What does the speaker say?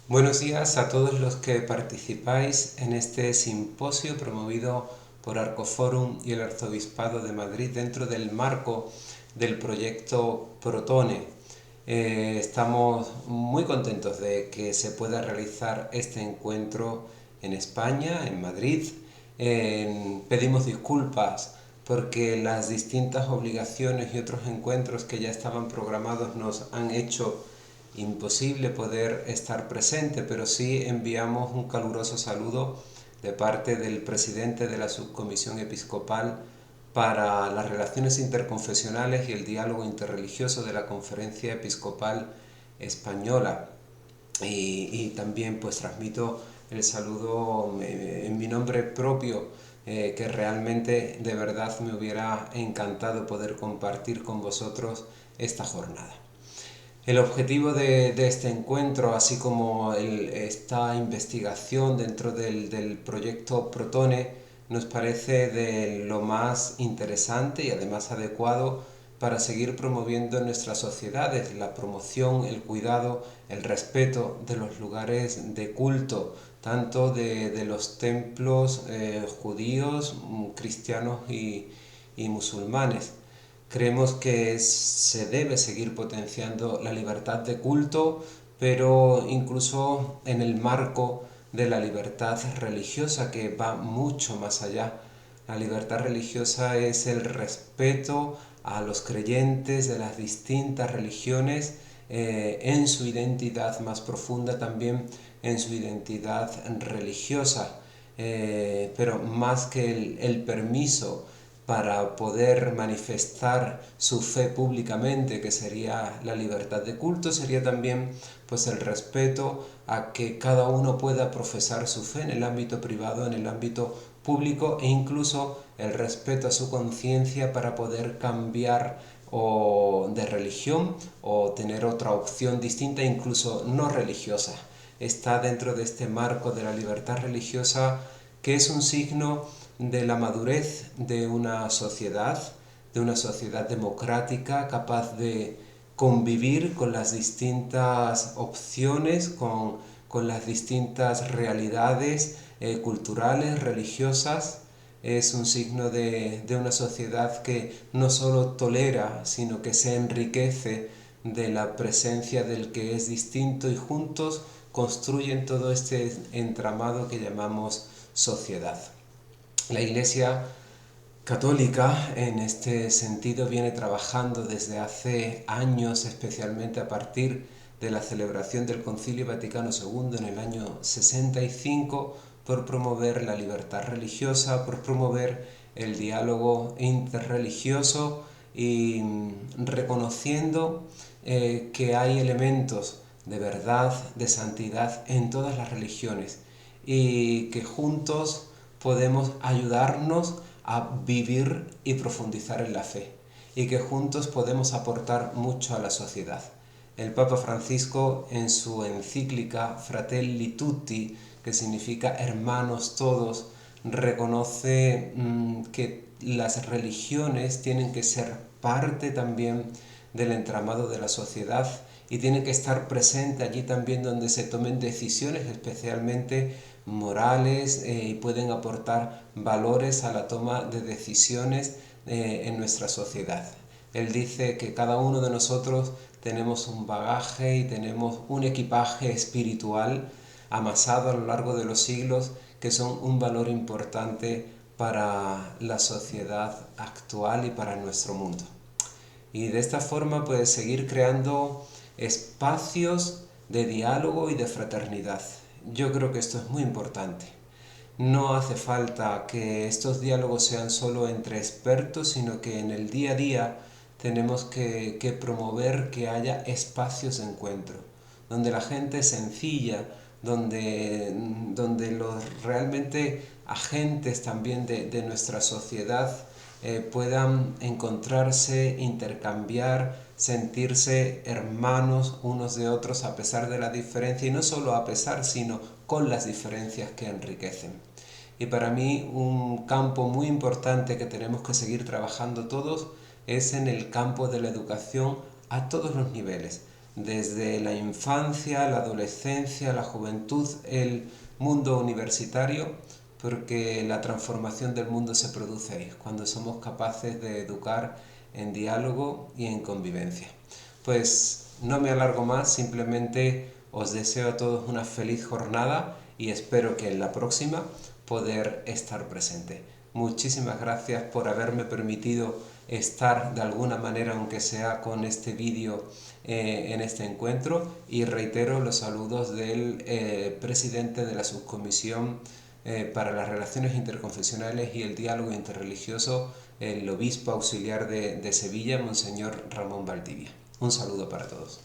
Buenos días a todos los que participáis en este simposio promovido por Arcoforum y el Arzobispado de Madrid dentro del marco del proyecto Protone. Estamos muy contentos de que se pueda realizar este encuentro en España, en Madrid. Pedimos disculpas porque las distintas obligaciones y otros encuentros que ya estaban programados nos han hecho imposible poder estar presente, pero sí enviamos un caluroso saludo de parte del presidente de la Subcomisión Episcopal para las Relaciones Interconfesionales y el Diálogo Interreligioso de la Conferencia Episcopal Española. Y también pues transmito el saludo en mi nombre propio, que realmente de verdad me hubiera encantado poder compartir con vosotros esta jornada. El objetivo de este encuentro, así como esta investigación dentro del proyecto Protone, nos parece de lo más interesante y además adecuado para seguir promoviendo en nuestras sociedades la promoción, el cuidado, el respeto de los lugares de culto, tanto de los templos judíos, cristianos y musulmanes. Creemos que se debe seguir potenciando la libertad de culto, pero incluso en el marco de la libertad religiosa, que va mucho más allá. La libertad religiosa es el respeto a los creyentes de las distintas religiones, en su identidad más profunda, también en su identidad religiosa, pero más que el permiso para poder manifestar su fe públicamente, que sería la libertad de culto, sería también pues el respeto a que cada uno pueda profesar su fe en el ámbito privado, en el ámbito público, e incluso el respeto a su conciencia para poder cambiar o de religión o tener otra opción distinta, incluso no religiosa. Está dentro de este marco de la libertad religiosa, que es un signo de la madurez de una sociedad democrática capaz de convivir con las distintas opciones, con las distintas realidades culturales, religiosas. Es un signo de una sociedad que no solo tolera, sino que se enriquece de la presencia del que es distinto, y juntos construyen todo este entramado que llamamos sociedad. La Iglesia Católica en este sentido viene trabajando desde hace años, especialmente a partir de la celebración del Concilio Vaticano II en el año 65, por promover la libertad religiosa, por promover el diálogo interreligioso y reconociendo que hay elementos de verdad, de santidad en todas las religiones, y que juntos podemos ayudarnos a vivir y profundizar en la fe, y que juntos podemos aportar mucho a la sociedad. El Papa Francisco, en su encíclica Fratelli Tutti, que significa hermanos todos, reconoce que las religiones tienen que ser parte también del entramado de la sociedad, y tienen que estar presentes allí también donde se tomen decisiones, especialmente morales, y pueden aportar valores a la toma de decisiones en nuestra sociedad. Él dice que cada uno de nosotros tenemos un bagaje y tenemos un equipaje espiritual amasado a lo largo de los siglos, que son un valor importante para la sociedad actual y para nuestro mundo. Y de esta forma puedes seguir creando espacios de diálogo y de fraternidad. Yo creo que esto es muy importante. No hace falta que estos diálogos sean solo entre expertos, sino que en el día a día tenemos que promover que haya espacios de encuentro, donde la gente sencilla, donde los realmente agentes también de nuestra sociedad puedan encontrarse, intercambiar, sentirse hermanos unos de otros a pesar de la diferencia, y no solo a pesar, sino con las diferencias que enriquecen. Y para mí un campo muy importante que tenemos que seguir trabajando todos es en el campo de la educación a todos los niveles, desde la infancia, la adolescencia, la juventud, el mundo universitario, porque la transformación del mundo se produce ahí, cuando somos capaces de educar en diálogo y en convivencia. Pues no me alargo más, simplemente os deseo a todos una feliz jornada y espero que en la próxima poder estar presente. Muchísimas gracias por haberme permitido estar de alguna manera, aunque sea con este vídeo, en este encuentro, y reitero los saludos del presidente de la subcomisión para las relaciones interconfesionales y el diálogo interreligioso, el obispo auxiliar de Sevilla, Monseñor Ramón Valdivia. Un saludo para todos.